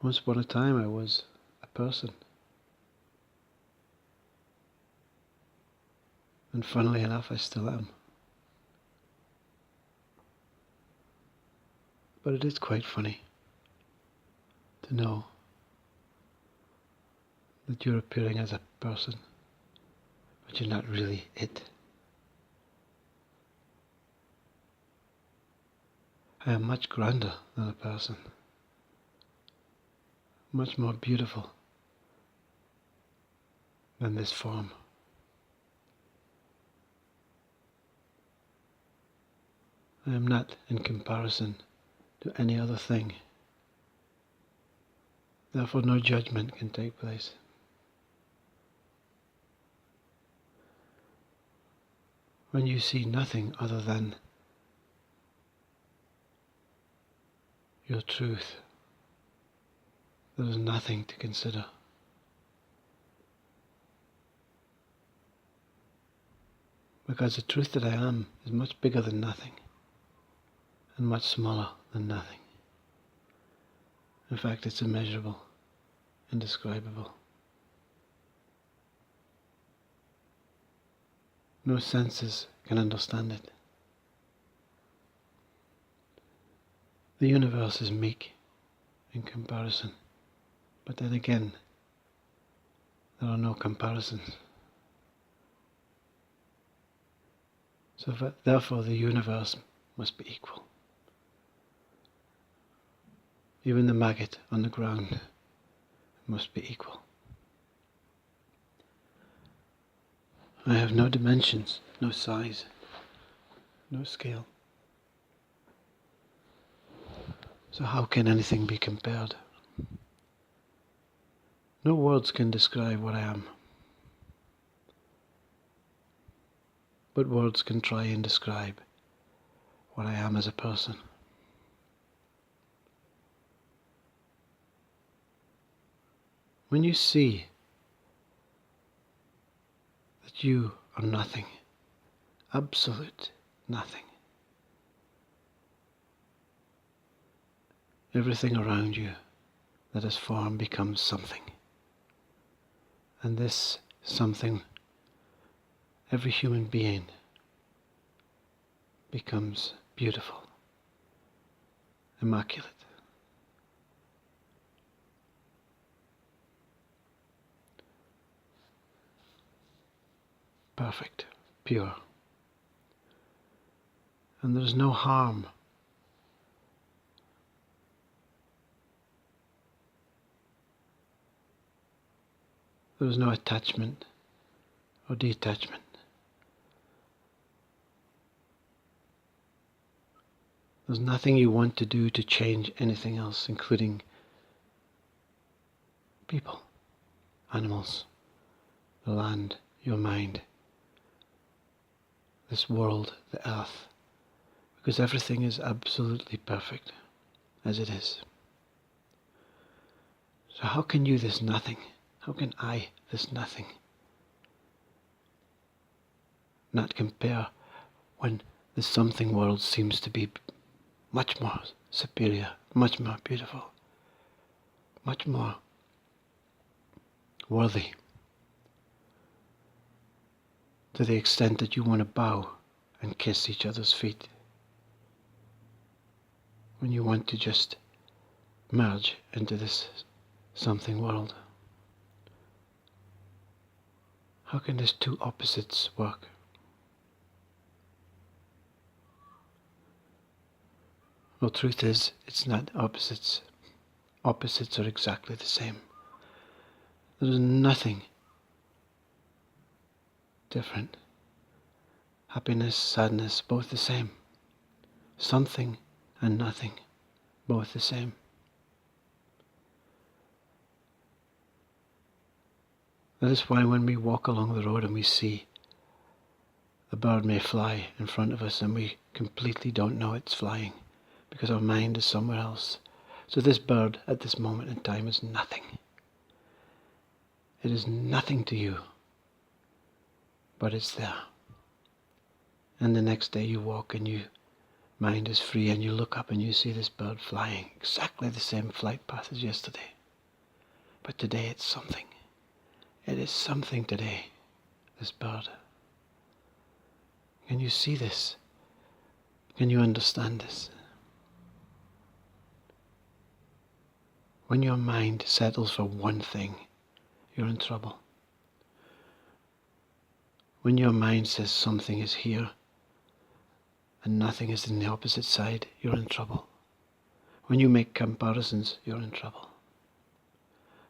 Once upon a time I was a person. And funnily enough, I still am. But it is quite funny to know that you're appearing as a person, but you're not really it. I am much grander than a person, much more beautiful than this form. I am not in comparison to any other thing. Therefore no judgment can take place. When you see nothing other than your truth, there is nothing to consider. Because the truth that I am is much bigger than nothing, and much smaller than nothing. In fact, it's immeasurable, indescribable. No senses can understand it. The universe is meek in comparison, but then again, there are no comparisons. So therefore the universe must be equal. Even the maggot on the ground must be equal. I have no dimensions, no size, no scale. So how can anything be compared? No words can describe what I am. But words can try and describe what I am as a person. When you see that you are nothing, absolute nothing, everything around you that is form becomes something. And this something, every human being, becomes beautiful, immaculate. Perfect, pure. And there is no harm. There is no attachment or detachment. There's nothing you want to do to change anything else, including people, animals, the land, your mind, this world, the earth, because everything is absolutely perfect as it is. So how can you, this nothing, how can I, this nothing, not compare when the something world seems to be much more superior, much more beautiful, much more worthy, to the extent that you want to bow and kiss each other's feet, when you want to just merge into this something world. How can these two opposites work? Well, truth is, it's not opposites. Opposites are exactly the same. There is nothing different. Happiness, sadness, both the same. Something and nothing, both the same. That is why when we walk along the road and we see the bird may fly in front of us and we completely don't know it's flying because our mind is somewhere else. So this bird at this moment in time is nothing. It is nothing to you, but it's there. And the next day you walk and your mind is free and you look up and you see this bird flying exactly the same flight path as yesterday. But today it's something. It is something today, this bird. Can you see this? Can you understand this? When your mind settles for one thing, you're in trouble. When your mind says something is here and nothing is in the opposite side, you're in trouble. When you make comparisons, you're in trouble.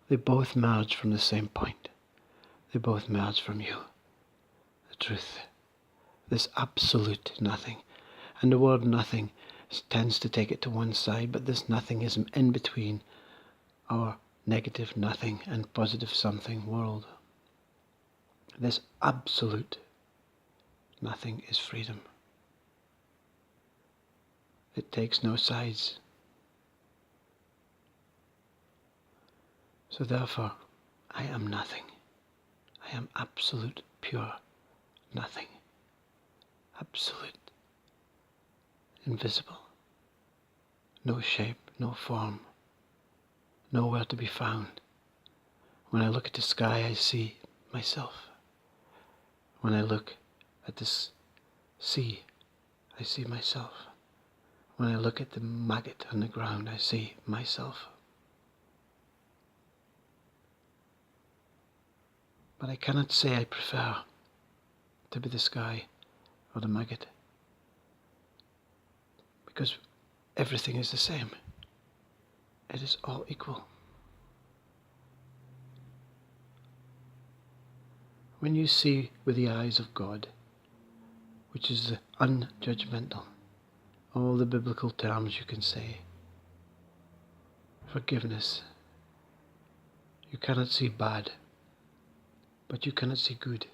They both merge from the same point. They both merge from you. The truth. This absolute nothing. And the word nothing tends to take it to one side, but this nothing is in between our negative nothing and positive something world. This absolute nothing is freedom. It takes no sides. So therefore, I am nothing. I am absolute, pure nothing. Absolute. Invisible. No shape, no form. Nowhere to be found. When I look at the sky, I see myself. When I look at this sea, I see myself. When I look at the maggot on the ground, I see myself. But I cannot say I prefer to be the sky or the maggot, because everything is the same. It is all equal. When you see with the eyes of God, which is the unjudgmental, all the biblical terms you can say, forgiveness, you cannot see bad, but you cannot see good.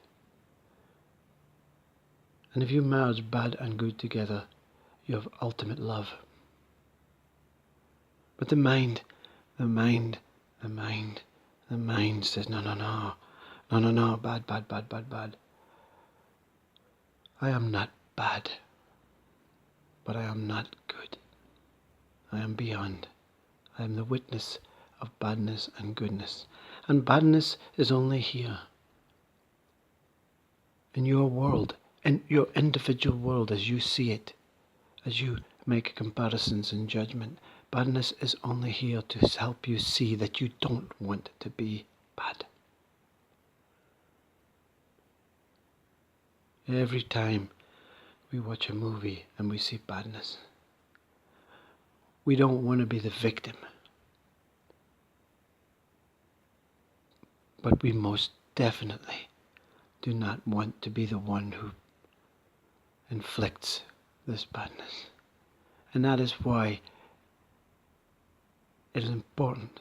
And if you merge bad and good together, you have ultimate love. But the mind says, no, bad. I am not bad, but I am not good. I am beyond. I am the witness of badness and goodness. And badness is only here. In your world, in your individual world as you see it, as you make comparisons and judgment, badness is only here to help you see that you don't want to be bad. Every time we watch a movie and we see badness, we don't want to be the victim. But we most definitely do not want to be the one who inflicts this badness. And that is why it is important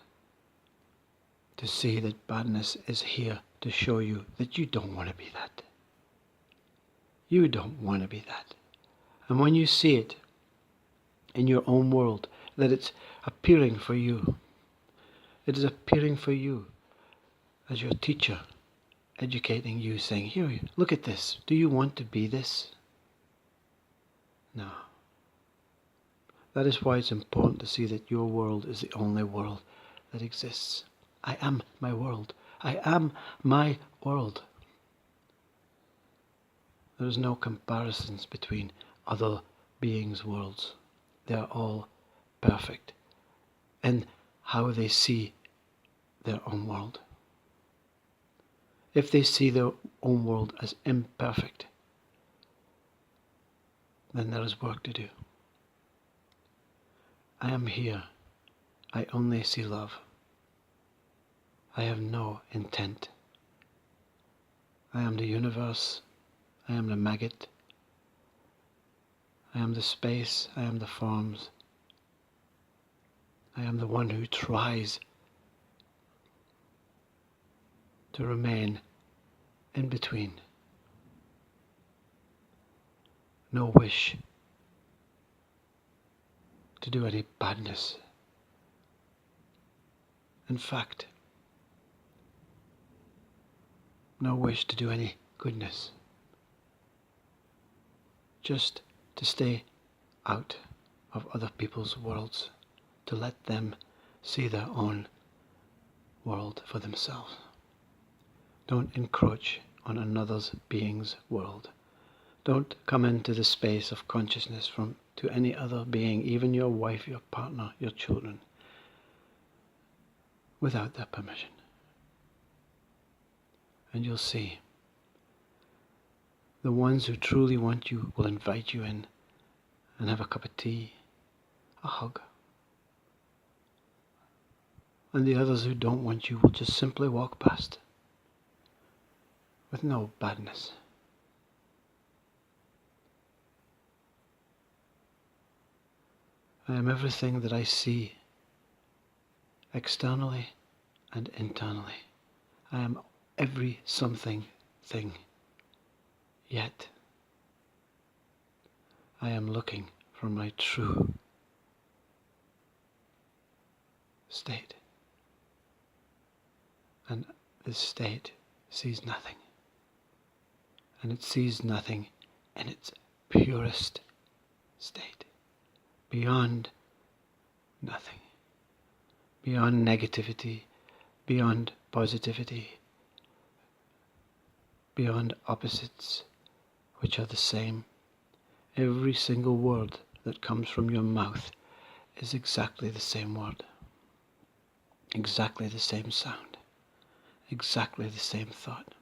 to see that badness is here to show you that you don't want to be that. You don't want to be that. And when you see it in your own world, that it's appearing for you, it is appearing for you as your teacher, educating you, saying, here, look at this. Do you want to be this? No. That is why it's important to see that your world is the only world that exists. I am my world. I am my world. There is no comparisons between other beings' worlds. They are all perfect in how they see their own world. If they see their own world as imperfect, then there is work to do. I am here. I only see love. I have no intent. I am the universe. I am the maggot. I am the space. I am the forms. I am the one who tries to remain in between. No wish to do any badness. In fact, no wish to do any goodness. Just to stay out of other people's worlds, to let them see their own world for themselves. Don't encroach on another being's world. Don't come into the space of consciousness to any other being, even your wife, your partner, your children, without their permission. And you'll see, the ones who truly want you will invite you in and have a cup of tea, a hug. And the others who don't want you will just simply walk past with no badness. I am everything that I see externally and internally. I am every something thing. Yet I am looking for my true state. And this state sees nothing. And it sees nothing in its purest state. Beyond nothing. Beyond negativity, beyond positivity, beyond opposites, which are the same. Every single word that comes from your mouth is exactly the same word, exactly the same sound, exactly the same thought.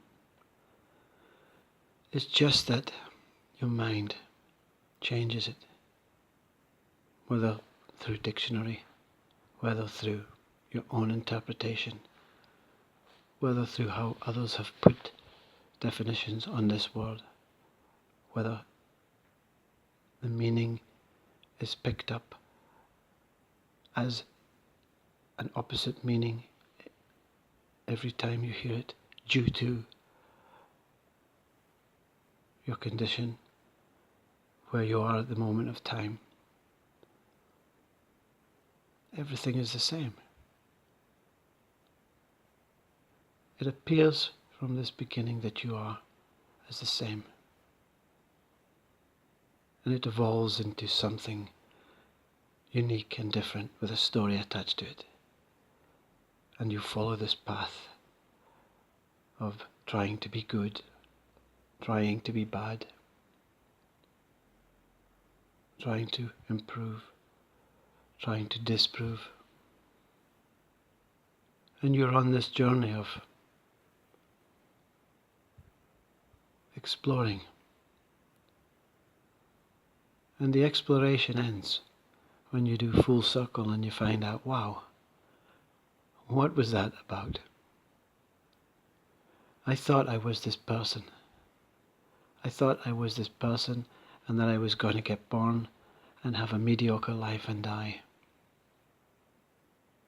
It's just that your mind changes it, whether through dictionary, whether through your own interpretation, whether through how others have put definitions on this word, whether the meaning is picked up as an opposite meaning every time you hear it due to your condition, where you are at the moment of time. Everything is the same. It appears from this beginning that you are as the same. And it evolves into something unique and different with a story attached to it. And you follow this path of trying to be good, trying to be bad, trying to improve, trying to disprove. And you're on this journey of exploring. And the exploration ends when you do full circle and you find out, wow, what was that about? I thought I was this person. I thought I was this person and that I was going to get born and have a mediocre life and die.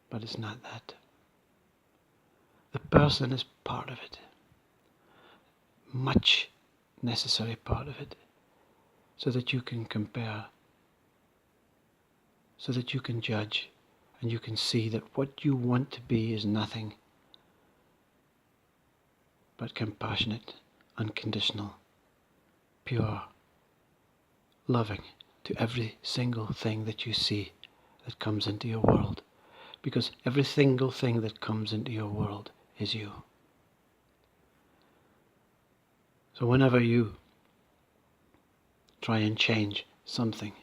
But it's not that. The person is part of it. Much necessary part of it. So that you can compare. So that you can judge. And you can see that what you want to be is nothing but compassionate, unconditional, pure, loving to every single thing that you see that comes into your world. Because every single thing that comes into your world is you. So whenever you try and change something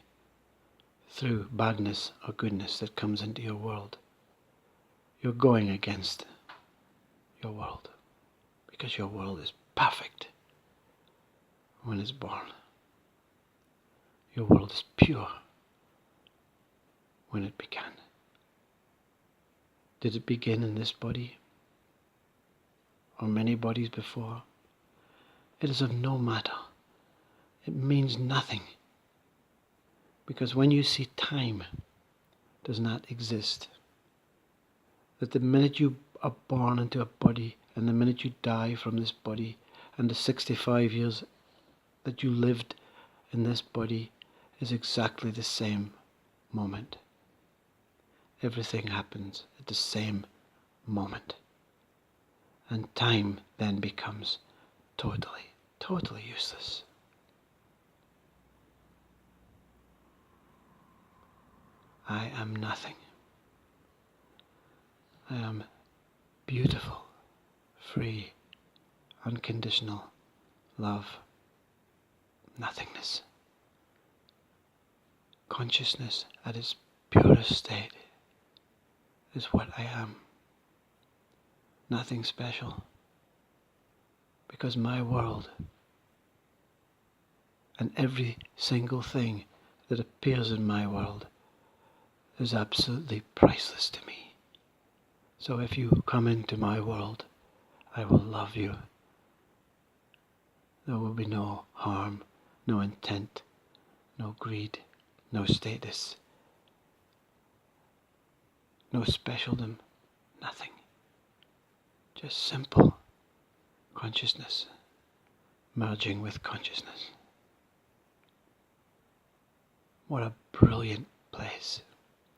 through badness or goodness that comes into your world, you're going against your world. Because your world is perfect when it's born. Your world is pure when it began. Did it begin in this body? Or many bodies before? It is of no matter. It means nothing. Because when you see time does not exist, that the minute you are born into a body and the minute you die from this body and the 65 years that you lived in this body is exactly the same moment. Everything happens at the same moment. And time then becomes totally useless. I am nothing. I am beautiful, free, unconditional love, nothingness. Consciousness at its purest state is what I am. Nothing special. Because my world and every single thing that appears in my world is absolutely priceless to me. So if you come into my world, I will love you. There will be no harm, no intent, no greed, no status, no specialdom, nothing. Just simple consciousness merging with consciousness. What a brilliant place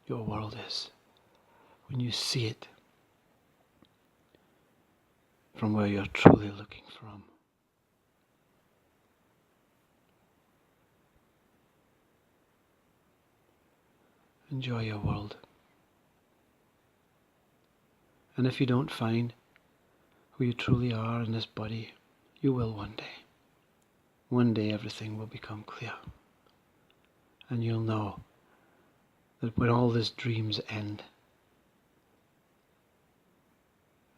your world is when you see it from where you're truly looking from. Enjoy your world. And if you don't find who you truly are in this body, you will one day. One day everything will become clear. And you'll know that when all these dreams end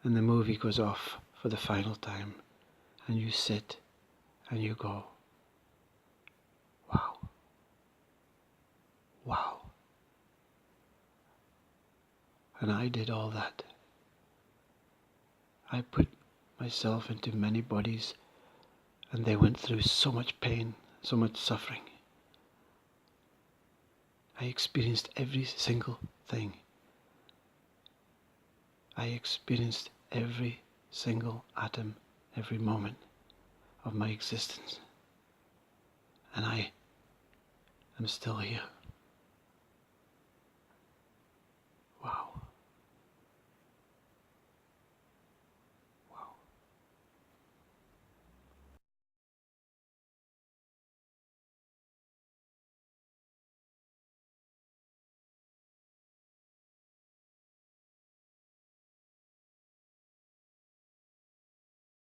and the movie goes off for the final time and you sit and you go, wow, wow. And I did all that. I put myself into many bodies and they went through so much pain, so much suffering. I experienced every single thing. I experienced every single atom, every moment of my existence. And I am still here.